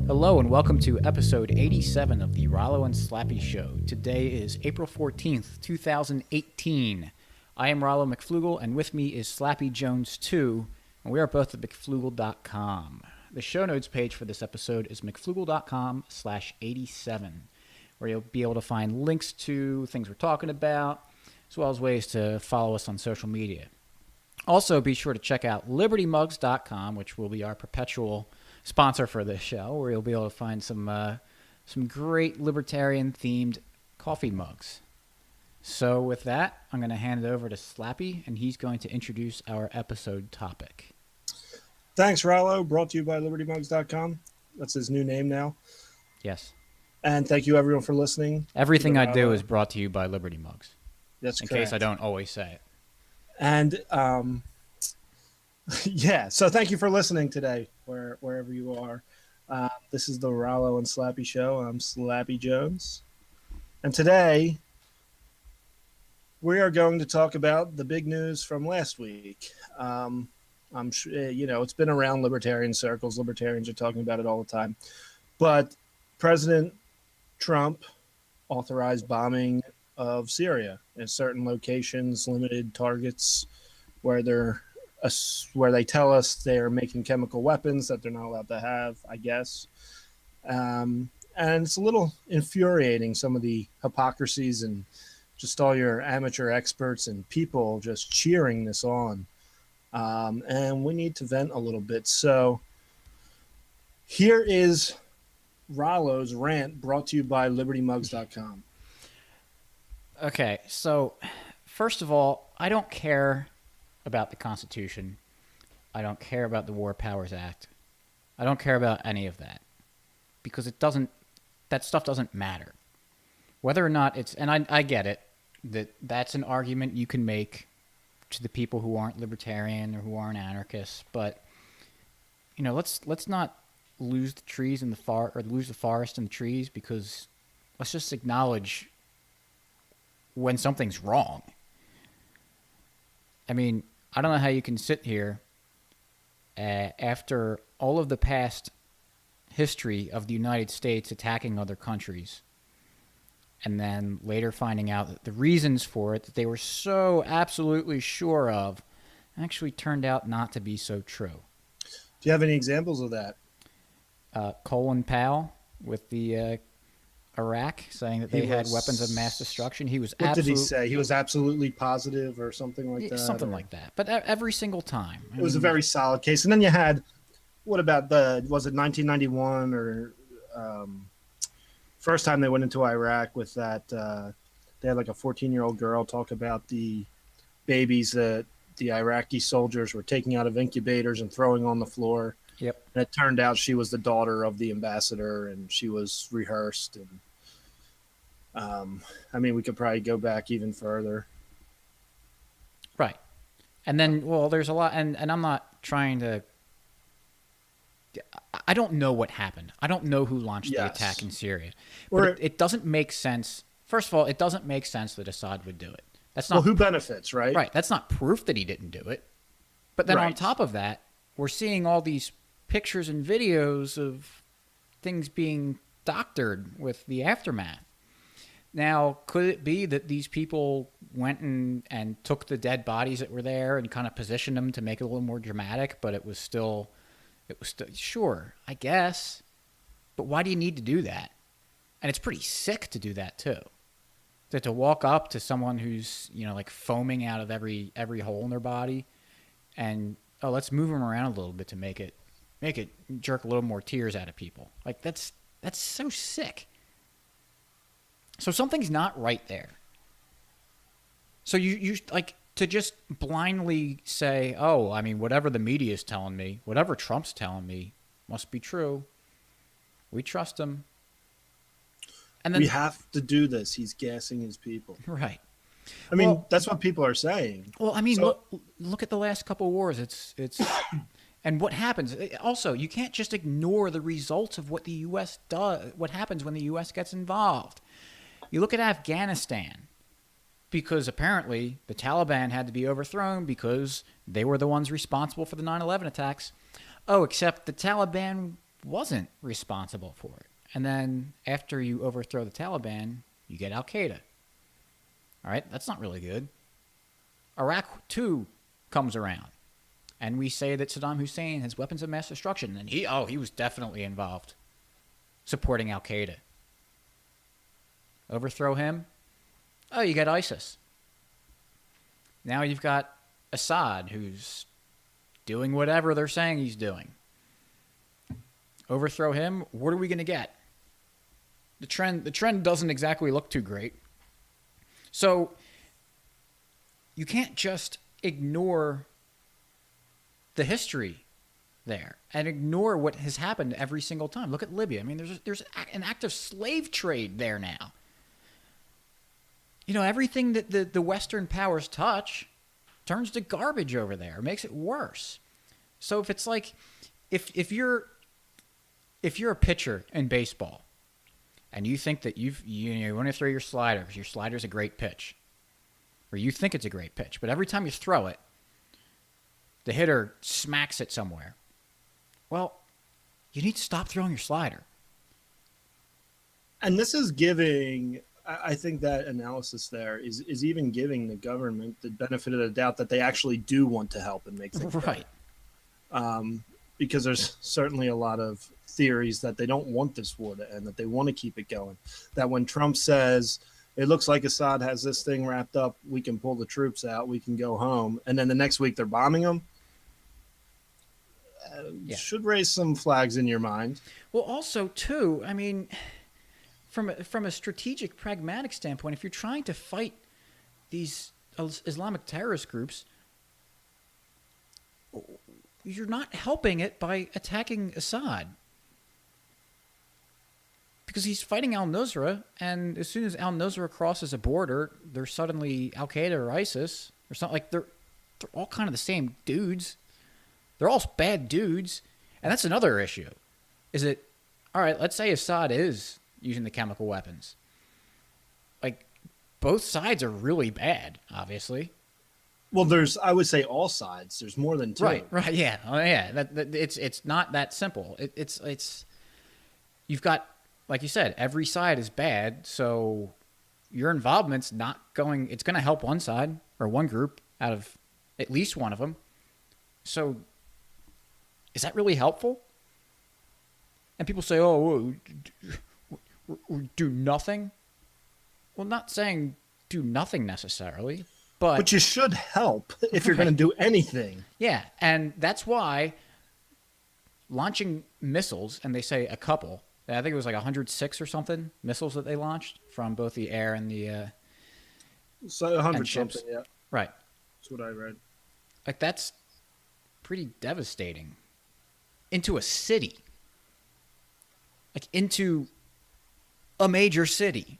Hello and welcome to episode 87 of the Rollo and Slappy Show. Today is April 14th, 2018. I am Rollo McFlugel, and with me is Slappy Jones 2, and we are both at McFlugel.com. The show notes page for this episode is McFlugel.com/87, where you'll be able to find links to things we're talking about, as well as ways to follow us on social media. Also, be sure to check out LibertyMugs.com, which will be our perpetual sponsor for this show, where you'll be able to find some great libertarian-themed coffee mugs. So with that, I'm going to hand it over to Slappy, and he's going to introduce our episode topic. Thanks, Rollo. Brought to you by LibertyMugs.com. That's his new name now. Yes. And thank you, everyone, for listening. Everything I do is brought to you by Liberty Mugs. That's in correct. case I don't always say it. And, yeah, so thank you for listening today, wherever you are. This is the Rollo and Slappy Show. I'm Slappy Jones. And today, we are going to talk about the big news from last week. I'm sure, it's been around libertarian circles. Libertarians are talking about it all the time. But President Trump authorized bombing of Syria in certain locations, limited targets where they tell us they're making chemical weapons that they're not allowed to have, I guess. And it's a little infuriating, some of the hypocrisies and just all your amateur experts and people just cheering this on. And we need to vent a little bit. So here is Rollo's rant brought to you by LibertyMugs.com. Okay, so first of all, I don't care about the Constitution. I don't care about the War Powers Act. I don't care about any of that because that stuff doesn't matter. Whether or not it's, and I get it, that's an argument you can make to the people who aren't libertarian or who aren't anarchists, but let's not lose the trees in the lose the forest and the trees, because let's just acknowledge when something's wrong. I mean, I don't know how you can sit here after all of the past history of the United States attacking other countries, and then later finding out that the reasons for it that they were so absolutely sure of actually turned out not to be so true. Do you have any examples of that? Colin Powell with the Iraq, saying that they had weapons of mass destruction. He was What did he say? He was absolutely positive or something like that? Something like that. But every single time. It was a very solid case. And then you had, what about was it 1991 or first time they went into Iraq with that, they had like a 14-year-old girl talk about the babies that the Iraqi soldiers were taking out of incubators and throwing on the floor. Yep. And it turned out she was the daughter of the ambassador, and she was rehearsed. And we could probably go back even further. Right. And then, well, there's a lot, and I'm not trying to, I don't know what happened. I don't know who launched the attack in Syria. But it doesn't make sense. First of all, it doesn't make sense that Assad would do it. That's not, well, who benefits, right? Right. That's not proof that he didn't do it. But then on top of that, we're seeing all these pictures and videos of things being doctored with the aftermath. Now, could it be that these people went and took the dead bodies that were there and kind of positioned them to make it a little more dramatic, but it was still, sure, I guess. But why do you need to do that? And it's pretty sick to do that too. To walk up to someone who's, like foaming out of every hole in their body and, let's move them around a little bit to make it jerk a little more tears out of people. Like that's so sick. So something's not right there. So you like to just blindly say, whatever the media is telling me, whatever Trump's telling me must be true. We trust him. And then we have to do this. He's gassing his people. Right. That's what people are saying. Well, look at the last couple of wars. It's and what happens. Also, you can't just ignore the results of what the U.S. does. What happens when the U.S. gets involved? You look at Afghanistan, because apparently the Taliban had to be overthrown because they were the ones responsible for the 9/11 attacks. Oh, except the Taliban wasn't responsible for it. And then after you overthrow the Taliban, you get Al-Qaeda. All right, that's not really good. Iraq, too, comes around. And we say that Saddam Hussein has weapons of mass destruction. And he was definitely involved supporting Al-Qaeda. Overthrow him, oh, you get ISIS. Now you've got Assad, who's doing whatever they're saying he's doing. Overthrow him, what are we going to get? The trend doesn't exactly look too great. So you can't just ignore the history there and ignore what has happened every single time. Look at Libya. I mean, there's an active slave trade there now. You know, everything that the Western powers touch turns to garbage over there, makes it worse. So if it's like, if you're a pitcher in baseball and you think that you want to throw your slider's a great pitch, or you think it's a great pitch, but every time you throw it, the hitter smacks it somewhere. Well, you need to stop throwing your slider. And this is giving, I think that analysis there is even giving the government the benefit of the doubt that they actually do want to help and make things right. Because there's certainly a lot of theories that they don't want this war to end, that they want to keep it going. That when Trump says, it looks like Assad has this thing wrapped up, we can pull the troops out, we can go home, and then the next week they're bombing them, should raise some flags in your mind. Well, also, too, I mean, from a strategic, pragmatic standpoint, if you're trying to fight these Islamic terrorist groups, you're not helping it by attacking Assad. Because he's fighting al-Nusra, and as soon as al-Nusra crosses a border, they're suddenly Al-Qaeda or ISIS or something. Like, they're all kind of the same dudes. They're all bad dudes. And that's another issue. Is it, all right, let's say Assad is using the chemical weapons. Like, both sides are really bad, obviously. Well, I would say all sides. There's more than two. Right, yeah. Oh, yeah. It's not that simple. It's you've got, like you said, every side is bad, so your involvement's not going, it's going to help one side or one group out of at least one of them. So is that really helpful? And people say, oh, do nothing. Well, not saying do nothing necessarily, but you should help if you're going to do anything. Yeah, and that's why launching missiles, and they say a couple, I think it was like 106 or something missiles that they launched from both the air and the so 100 something, yeah. Right. That's what I read. Like, that's pretty devastating. Into a city. Like, into a major city.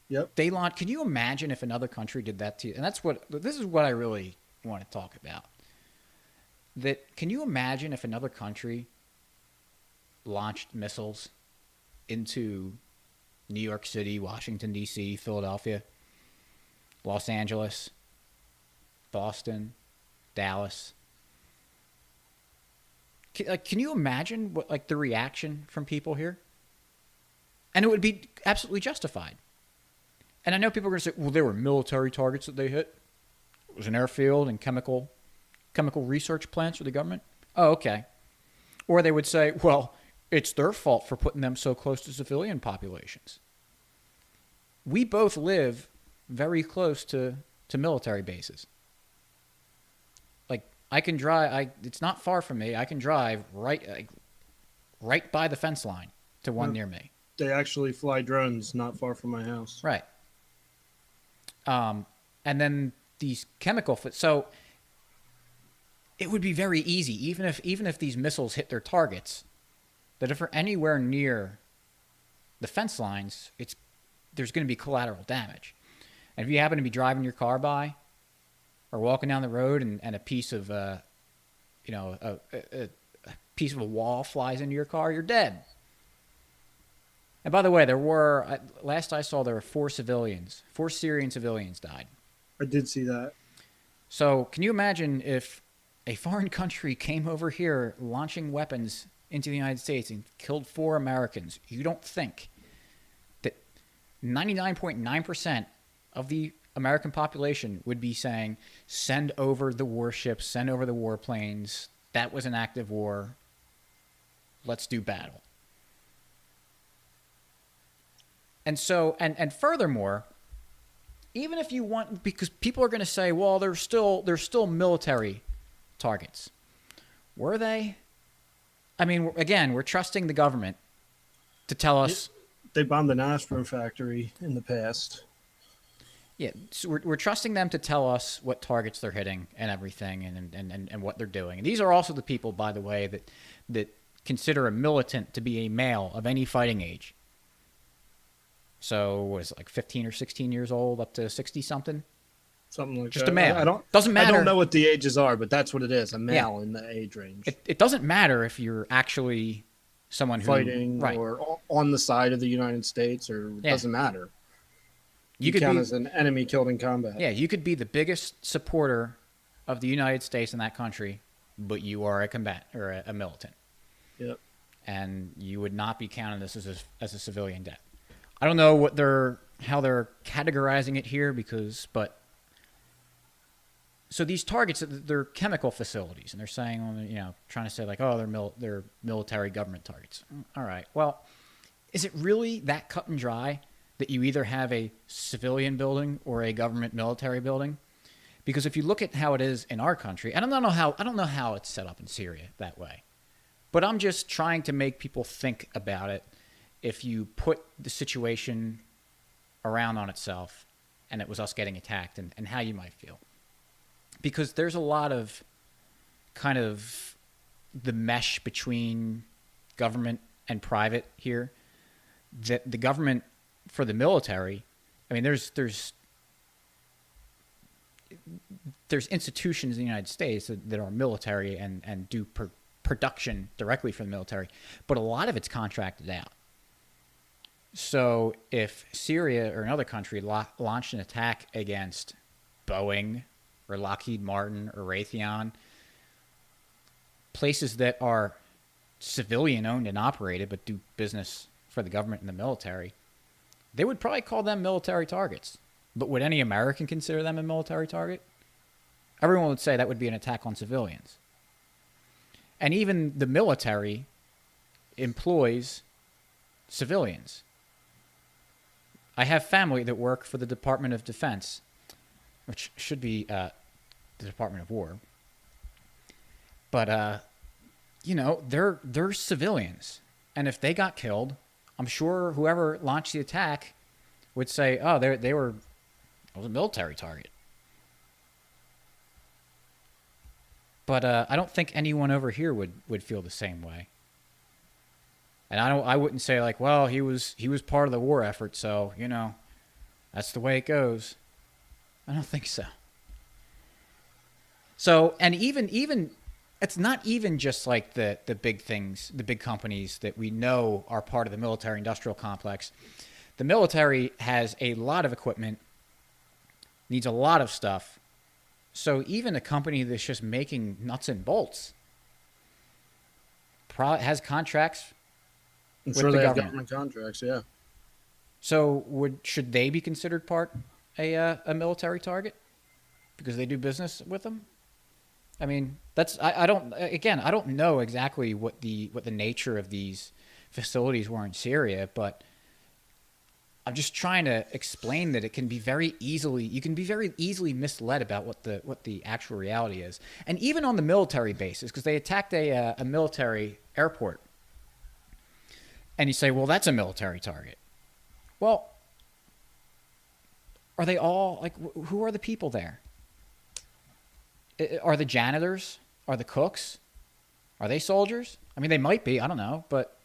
Yep. They launch. Can you imagine if another country did that to you? And this is what I really want to talk about. Can you imagine if another country launched missiles into New York City, Washington, D.C., Philadelphia, Los Angeles, Boston, Dallas? Can you imagine what the reaction from people here? And it would be absolutely justified. And I know people are going to say, well, there were military targets that they hit. It was an airfield and chemical research plants for the government. Oh, okay. Or they would say, well, it's their fault for putting them so close to civilian populations. We both live very close to military bases. Like, I can drive, it's not far from me. I can drive right by the fence line to one near me. They actually fly drones not far from my house. Right. And then these so it would be very easy, even if these missiles hit their targets, that if they're anywhere near the fence lines, there's going to be collateral damage. And if you happen to be driving your car by or walking down the road and a piece of a piece of a wall flies into your car, you're dead. And by the way, last I saw, there were 4 Syrian civilians died. I did see that. So can you imagine if a foreign country came over here launching weapons into the United States and killed 4 Americans, you don't think that 99.9% of the American population would be saying, send over the warships, send over the warplanes. That was an act of war. Let's do battle. And so, and furthermore, even if you want, because people are going to say, well, they're still military targets. Were they? I mean, again, we're trusting the government to tell us. They bombed an Astro factory in the past. Yeah, so we're trusting them to tell us what targets they're hitting and everything, and what they're doing. And these are also the people, by the way, that consider a militant to be a male of any fighting age. So was like 15 or 16 years old up to 60 something. Something like just that. a male. Doesn't matter. I don't know what the ages are, but that's what it is. A male in the age range. It doesn't matter if you're actually someone who fighting or on the side of the United States, or it doesn't matter. You could count as an enemy killed in combat. Yeah, you could be the biggest supporter of the United States in that country, but you are a combatant or a militant. Yep. And you would not be counted this as a civilian death. I don't know how they're categorizing it here but so these targets, they're chemical facilities, and they're saying, trying to say like, oh, they're military government targets. All right. Well, is it really that cut and dry that you either have a civilian building or a government military building? Because if you look at how it is in our country, and I don't know how it's set up in Syria that way, but I'm just trying to make people think about it. If you put the situation around on itself and it was us getting attacked, and how you might feel. Because there's a lot of kind of the mesh between government and private here. That the government, for the military, I mean, there's institutions in the United States that are military and do production directly for the military, but a lot of it's contracted out. So if Syria or another country launched an attack against Boeing or Lockheed Martin or Raytheon, places that are civilian owned and operated but do business for the government and the military, they would probably call them military targets. But would any American consider them a military target? Everyone would say that would be an attack on civilians. And even the military employs civilians. I have family that work for the Department of Defense, which should be the Department of War. But, they're civilians. And if they got killed, I'm sure whoever launched the attack would say, oh, it was a military target. But I don't think anyone over here would feel the same way. And I wouldn't say like, well, he was part of the war effort, so, that's the way it goes. I don't think so. So, and even it's not even just like the big things, the big companies that we know are part of the military industrial complex. The military has a lot of equipment, needs a lot of stuff. So even a company that's just making nuts and bolts has contracts. I'm sure they have government contracts, yeah. So should they be considered part a military target because they do business with them? I mean, I don't know exactly what the nature of these facilities were in Syria, but I'm just trying to explain that you can be very easily misled about what the actual reality is. And even on the military bases, because they attacked a military airport. And you say, well, that's a military target. Well, are they all, like, who are the people there? Are the janitors? Are the cooks? Are they soldiers? I mean, they might be. I don't know. But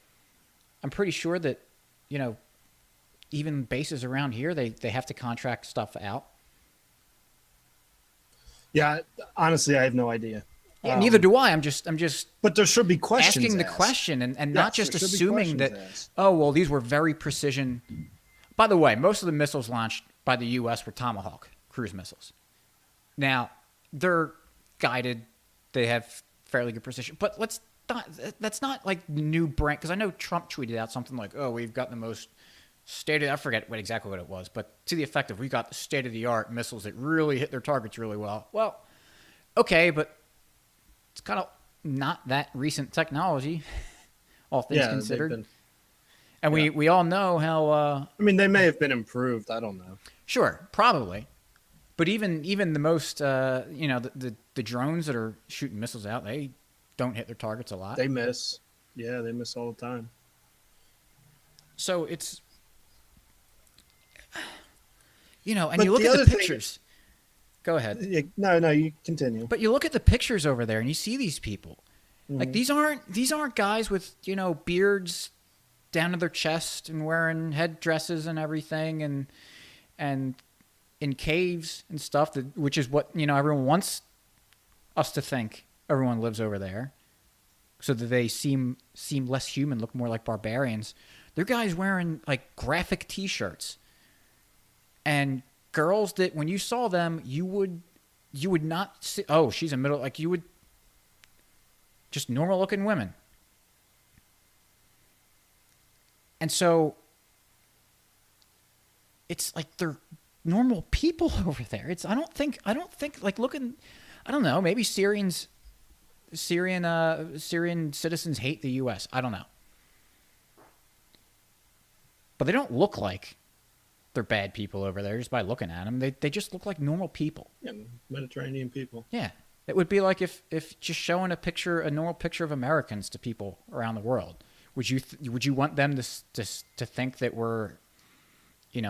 I'm pretty sure that, even bases around here, they have to contract stuff out. Yeah, honestly, I have no idea. Yeah, neither do I. I'm just. But there should be questions asking the asked. Question and not just assuming that. Asked. Oh well, these were very precision. By the way, most of the missiles launched by the U.S. were Tomahawk cruise missiles. Now they're guided. They have fairly good precision. But let's that's not like new brand, because I know Trump tweeted out something like, "Oh, we've got the most I forget exactly what it was, but to the effect of we got the state of the art missiles that really hit their targets really well." Well, okay, but it's kind of not that recent technology, all things considered. And we all know how. I mean, they may have been improved. I don't know. Sure, probably, but even the most the drones that are shooting missiles out, they don't hit their targets a lot. They miss. Yeah, they miss all the time. So it's and but you look at the pictures. Go ahead. Yeah, no, you continue. But you look at the pictures over there, and you see these people. Mm-hmm. Like these aren't guys with beards down to their chest and wearing headdresses and everything, and in caves and stuff. Which is what everyone wants us to think. Everyone lives over there, so that they seem less human, look more like barbarians. They're guys wearing like graphic T-shirts, and girls that when you saw them, you would not see. Oh, she's a middle. Like you would just normal looking women. And so it's like they're normal people over there. I don't think like looking, I don't know, maybe Syrian citizens hate the US. I don't know. But they don't look like they're bad people over there just by looking at them. They just look like normal people. Yeah, Mediterranean people. Yeah. It would be like if just showing a normal picture of Americans to people around the world. Would you want them to think that we're,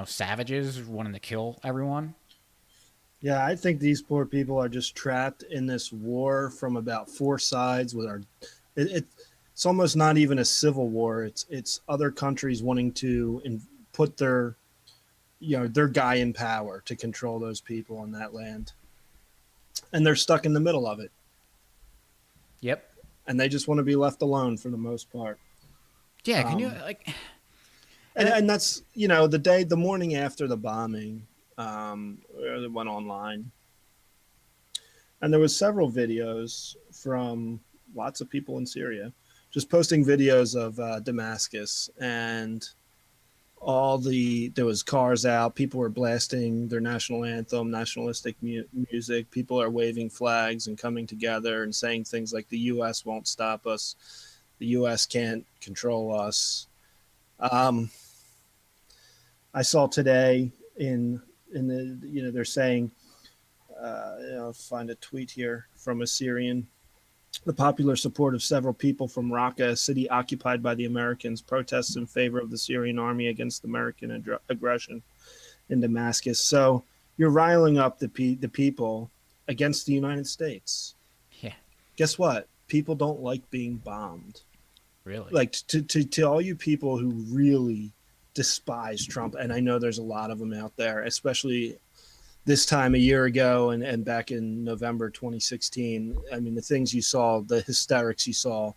savages wanting to kill everyone? Yeah, I think these poor people are just trapped in this war from about four sides. It's almost not even a civil war. It's other countries wanting to put their guy in power to control those people in that land, and they're stuck in the middle of it. Yep. And they just want to be left alone for the most part. Yeah, can you And that's the morning after the bombing, it went online, and there was several videos from lots of people in Syria, just posting videos of Damascus, and there was cars out, people were blasting their national anthem, nationalistic music, people are waving flags and coming together and saying things like the U.S. won't stop us. The U.S. can't control us. I saw today in the they're saying, I'll find a tweet here from a Syrian. The popular support of several people from Raqqa, a city occupied by the Americans, protests in favor of the Syrian army against American aggression in Damascus. So you're riling up the people against the United States. Yeah. Guess what? People don't like being bombed. Really? Like to all you people who really despise Trump, and I know there's a lot of them out there, especially this time a year ago and back in November 2016. I mean, the things you saw, the hysterics you saw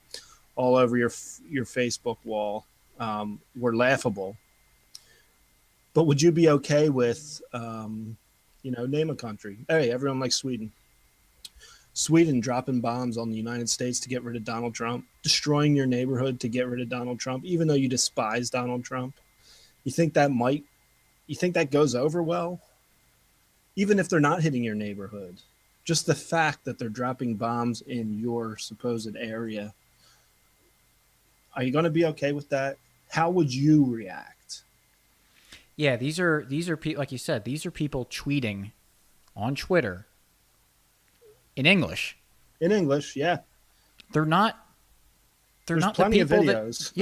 all over your Facebook wall were laughable. But would you be okay with, name a country? Hey, everyone likes Sweden. Sweden dropping bombs on the United States to get rid of Donald Trump, destroying your neighborhood to get rid of Donald Trump, even though you despise Donald Trump. You think that goes over well? Even if they're not hitting your neighborhood, just the fact that they're dropping bombs in your supposed area. Are you going to be okay with that? How would you react? Yeah, these are people, like you said, these are people tweeting on Twitter in English. In English, yeah. They're not There's the plenty people of videos.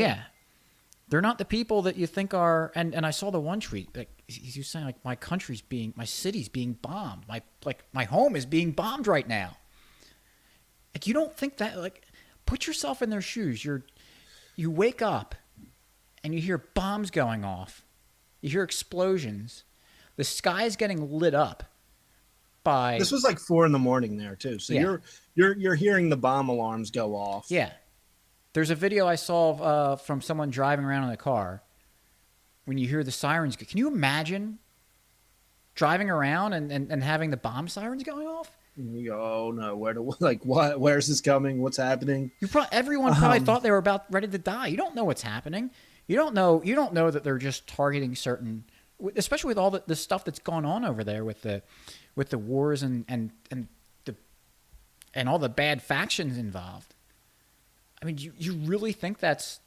They're not the people that you think are, and I saw the one tweet, like he's saying, like, my city's being bombed. My home is being bombed right now. Like, you don't think that, like, put yourself in their shoes. You wake up and you hear bombs going off. You hear explosions. The sky's getting lit up by. This was like 4 a.m. there too. So Yeah. you're hearing the bomb alarms go off. Yeah. There's a video I saw from someone driving around in a car when you hear the sirens. Can you imagine driving around and having the bomb sirens going off? And you go, oh no, where do like what? Where's this coming? What's happening? Everyone probably thought they were about ready to die. You don't know what's happening. You don't know. You don't know that they're just targeting certain, especially with all the stuff that's gone on over there with the wars and all the bad factions involved. I mean, you really think that's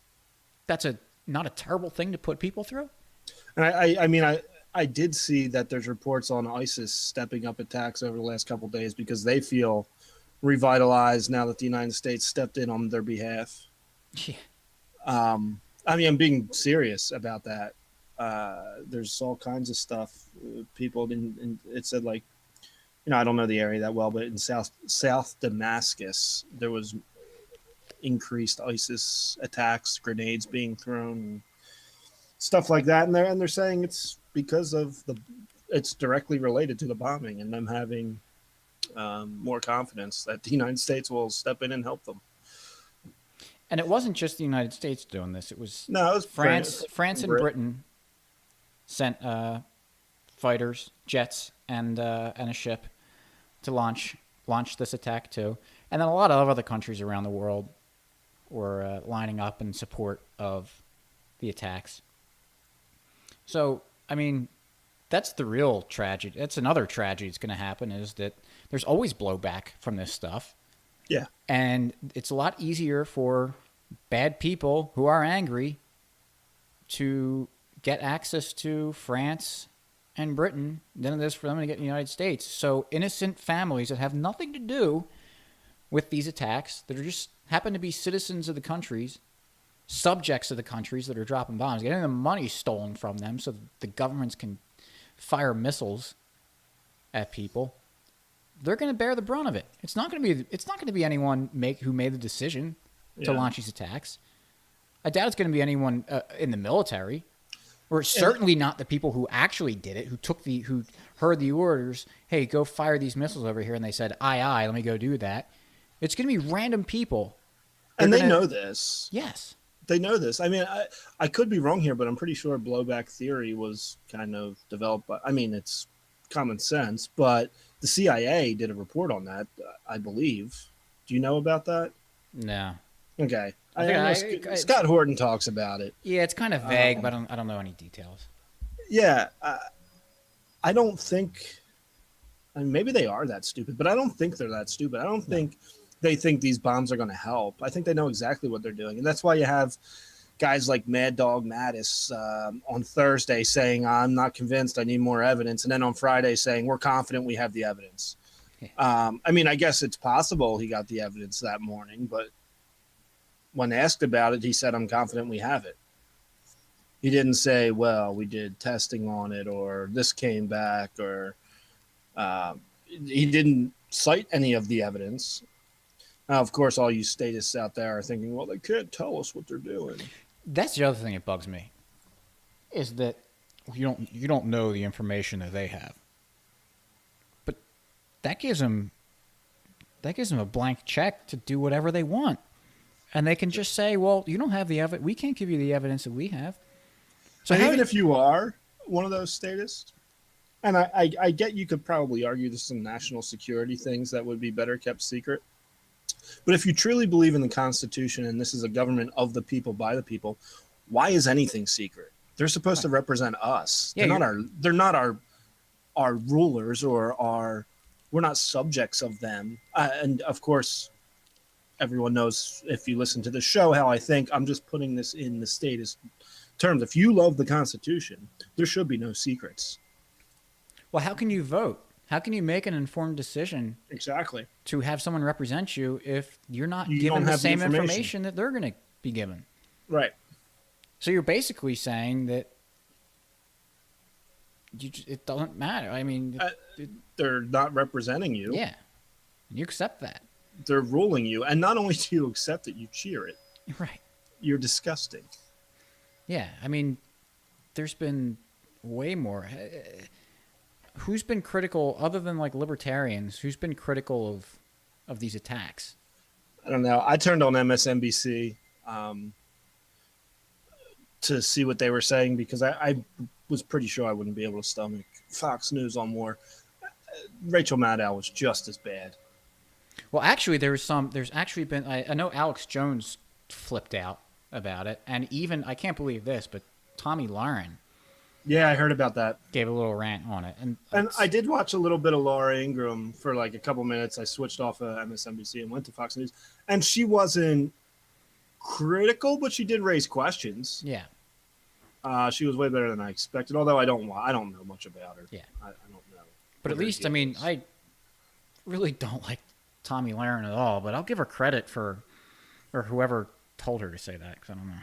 not a terrible thing to put people through? And I did see that there's reports on ISIS stepping up attacks over the last couple of days because they feel revitalized now that the United States stepped in on their behalf. Yeah. I'm being serious about that. There's all kinds of stuff. People it said like, I don't know the area that well, but in South Damascus, there was increased ISIS attacks, grenades being thrown, stuff like that, and they're saying it's because of it's directly related to the bombing and them having more confidence that the United States will step in and help them. And it wasn't just the United States doing this. It was France and Britain sent fighters, jets, and a ship to launch this attack too. And then a lot of other countries around the world were lining up in support of the attacks. So, I mean, that's the real tragedy. That's another tragedy that's going to happen, is that there's always blowback from this stuff. Yeah. And it's a lot easier for bad people who are angry to get access to France and Britain than it is for them to get in the United States. So innocent families that have nothing to do with these attacks, that are just happen to be citizens of the countries, subjects of the countries that are dropping bombs, getting the money stolen from them so that the governments can fire missiles at people, they're going to bear the brunt of it. It's not going to be anyone who made the decision to launch these attacks. I doubt it's going to be anyone in the military, or certainly not the people who actually did it, who heard the orders. Hey, go fire these missiles over here, and they said, "Aye, let me go do that." It's going to be random people, and they know this. Yes, they know this. I mean, I could be wrong here, but I'm pretty sure blowback theory was kind of developed by. I mean, it's common sense, but the CIA did a report on that, I believe. Do you know about that? No. Okay. Scott Horton talks about it. Yeah, it's kind of vague, but I don't know any details. Yeah. I don't think... I mean, maybe they are that stupid, but I don't think they're that stupid. I don't think they think these bombs are going to help. I think they know exactly what they're doing. And that's why you have guys like Mad Dog Mattis on Thursday saying, I'm not convinced, I need more evidence. And then on Friday saying, we're confident we have the evidence. Yeah. I mean, I guess it's possible he got the evidence that morning, but when asked about it, he said, I'm confident we have it. He didn't say, well, we did testing on it, or this came back, or he didn't cite any of the evidence. Now, of course, all you statists out there are thinking, well, they can't tell us what they're doing. That's the other thing that bugs me, is that you don't know the information that they have. But that gives them a blank check to do whatever they want. And they can just say, well, you don't have the evidence. We can't give you the evidence that we have. So even if you are one of those statists, and I get you could probably argue there's some national security things that would be better kept secret. But if you truly believe in the Constitution and this is a government of the people, by the people, why is anything secret? They're supposed to represent us. Yeah, they're not our rulers we're not subjects of them. And of course, everyone knows, if you listen to the show, how I think. I'm just putting this in the statist terms. If you love the Constitution, there should be no secrets. Well, how can you vote? How can you make an informed decision? Exactly. To have someone represent you if you're not given the same information that they're going to be given? Right. So you're basically saying that it doesn't matter. I mean, they're not representing you. Yeah. You accept that. They're ruling you. And not only do you accept it, you cheer it. Right. You're disgusting. Yeah. I mean, there's been way more. Who's been critical, other than like libertarians, who's been critical of these attacks? I don't know. I turned on MSNBC to see what they were saying because I was pretty sure I wouldn't be able to stomach Fox News on war. Rachel Maddow was just as bad. Well, actually, there's actually been, I know Alex Jones flipped out about it, and even, I can't believe this, but Tommy Lauren Yeah, I heard about that. gave a little rant on it. And I did watch a little bit of Laura Ingraham for like a couple minutes. I switched off of MSNBC and went to Fox News, and she wasn't critical, but she did raise questions. yeah. She was way better than I expected, although I don't know much about her. Yeah. I don't know. But at least, I mean, I really don't like Tommy Lauren at all, but I'll give her credit for, or whoever told her to say that, because I don't know.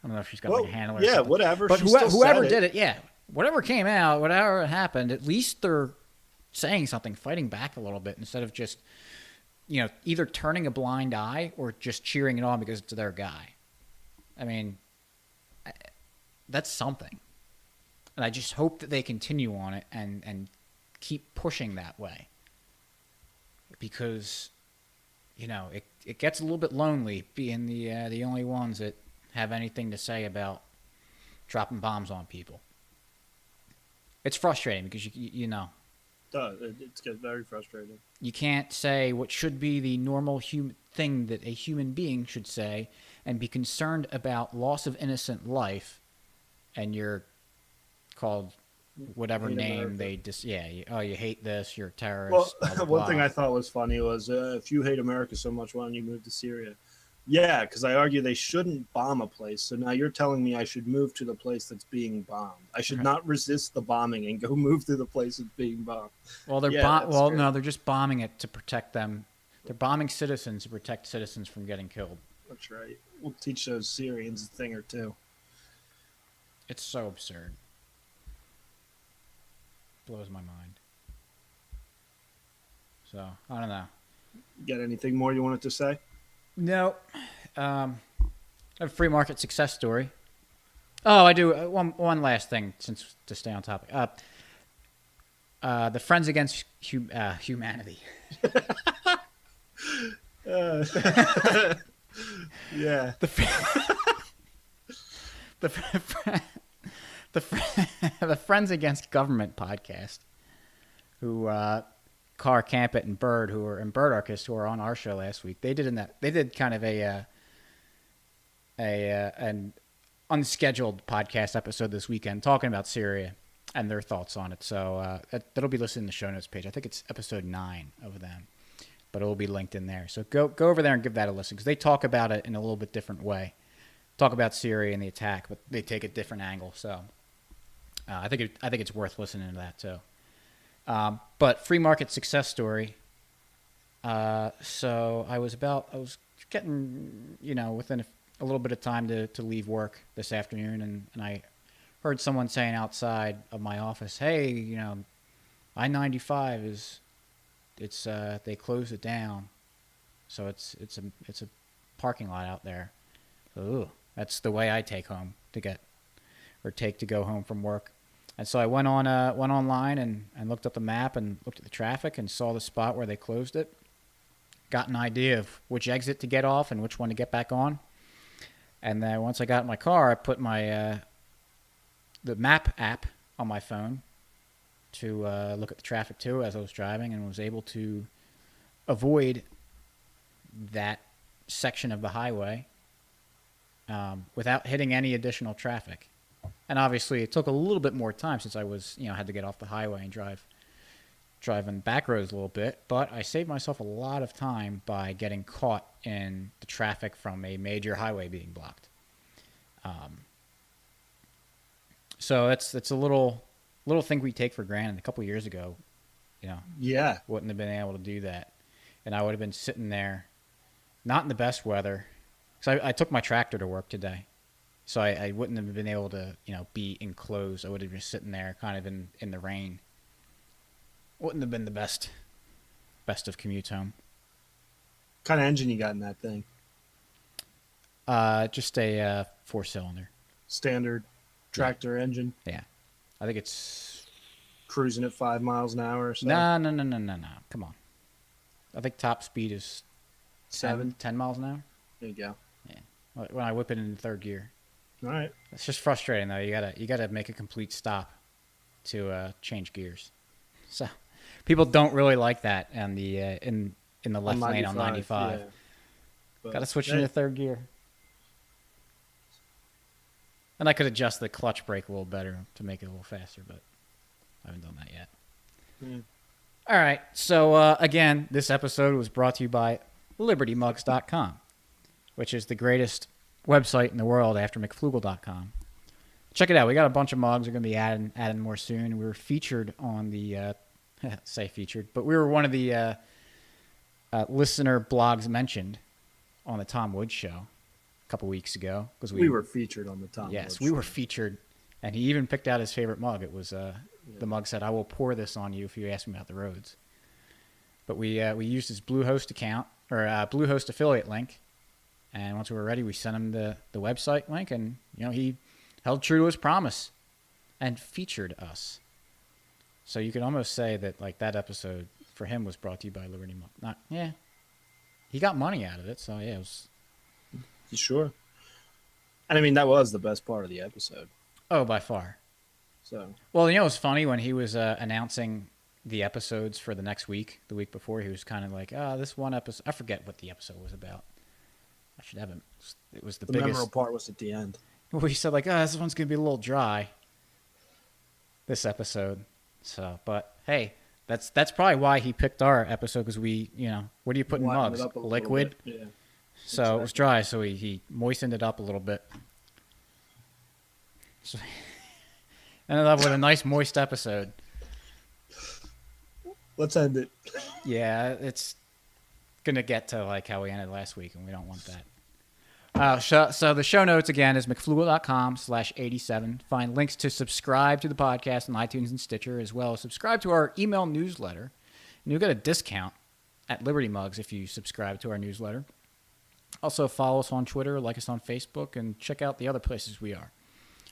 I don't know if she's got like a handler. Yeah, or something. whatever. But whoever did it, yeah, whatever came out, whatever happened, at least they're saying something, fighting back a little bit instead of just, either turning a blind eye or just cheering it on because it's their guy. I mean, that's something. And I just hope that they continue on it and keep pushing that way. Because, it gets a little bit lonely being the only ones that have anything to say about dropping bombs on people. It's frustrating because It's very frustrating. You can't say what should be the normal thing that a human being should say and be concerned about loss of innocent life, and you're called whatever name they just you hate this, you're a terrorist. Well, blah, blah, one blah. thing I thought was funny was if you hate America so much, why don't you move to Syria? Yeah, because I argue they shouldn't bomb a place. So now you're telling me I should move to the place that's being bombed. I should not resist the bombing and go move to the place that's being bombed. Well, they're no, they're just bombing it to protect them. They're bombing citizens to protect citizens from getting killed. That's right. We'll teach those Syrians a thing or two. It's so absurd. Blows my mind. So, I don't know. Got anything more you wanted to say? No. A free market success story. Oh, I do. One last thing, to stay on topic. The Friends Against Humanity. Yeah. The Friends Against Government podcast, who Carr, Campett, and Bird, and Birdarchist, who were on our show last week, they did kind of an unscheduled podcast episode this weekend talking about Syria and their thoughts on it. So that'll be listed in the show notes page. I think it's episode 9 of them, but it will be linked in there. So go over there and give that a listen, because they talk about it in a little bit different way. Talk about Syria and the attack, but they take a different angle. So I think it's worth listening to that too. But free market success story. So I was getting, within a little bit of time to leave work this afternoon, and I heard someone saying outside of my office, "Hey, I-95 they closed it down, so it's a parking lot out there." Ooh, that's the way I take to go home from work. And so I went online and looked up the map and looked at the traffic and saw the spot where they closed it. Got an idea of which exit to get off and which one to get back on. And then once I got in my car, I put my the map app on my phone to look at the traffic too as I was driving, and was able to avoid that section of the highway without hitting any additional traffic. And obviously, it took a little bit more time since I was, had to get off the highway and drive on back roads a little bit. But I saved myself a lot of time by getting caught in the traffic from a major highway being blocked. So that's a little thing we take for granted. A couple of years ago, Yeah. wouldn't have been able to do that, and I would have been sitting there, not in the best weather, because I took my tractor to work today. So I wouldn't have been able to, be enclosed. I would have been sitting there kind of in the rain. Wouldn't have been the best of commutes home. What kind of engine you got in that thing? Just a 4-cylinder. Standard tractor engine? Yeah. I think it's... Cruising at 5 miles an hour or so? No. Come on. I think top speed is 10 miles an hour. There you go. Yeah. When I whip it in third gear. All right. It's just frustrating though. You gotta make a complete stop to change gears. So People don't really like that on the in the left lane on 95. Yeah. Got to switch into third gear. And I could adjust the clutch brake a little better to make it a little faster, but I haven't done that yet. Mm. All right. So, again, this episode was brought to you by LibertyMugs.com, which is the greatest website in the world after McFlugel.com. Check it out. We got a bunch of mugs. We're going to be adding more soon. We were featured on the, say featured, but we were one of the listener blogs mentioned on the Tom Woods show a couple weeks ago. Because we were featured on the Tom Woods Yes, show. we were featured, and he even picked out his favorite mug. It was the mug said, "I will pour this on you if you ask me about the roads." But we used his Bluehost account or Bluehost affiliate link, and once we were ready, we sent him the website link, and he held true to his promise and featured us. So you could almost say that like that episode for him was brought to you by Liberty Mug. He got money out of it, so yeah, it was. You sure? And I mean, that was the best part of the episode. Oh, by far. So. Well, it was funny when he was announcing the episodes for the next week. The week before, he was kind of like, this one episode. I forget what the episode was about. I should have it. It was the biggest. The memorable part was at the end. Well, he said like, this one's gonna be a little dry. This episode. So, but hey, that's probably why he picked our episode because we, what do you put in mugs? Liquid. Yeah. So exactly. It was dry, so he moistened it up a little bit. So ended up with a nice moist episode. Let's end it. Yeah, it's gonna get to like how we ended last week, and we don't want that. So the show notes again is mcflugel.com/87. Find links to subscribe to the podcast on iTunes and Stitcher, as well as subscribe to our email newsletter. And you'll get a discount at Liberty Mugs if you subscribe to our newsletter. Also, follow us on Twitter, like us on Facebook, and check out the other places we are.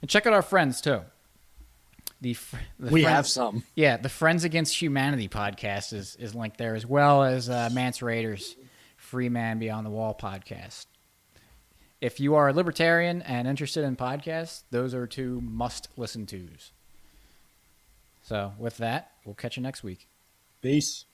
And check out our friends, too. We have some. Yeah, the Friends Against Humanity podcast is linked there, as well as Mance Raiders' Free Man Beyond the Wall podcast. If you are a libertarian and interested in podcasts, those are two must-listen-tos. So, with that, we'll catch you next week. Peace.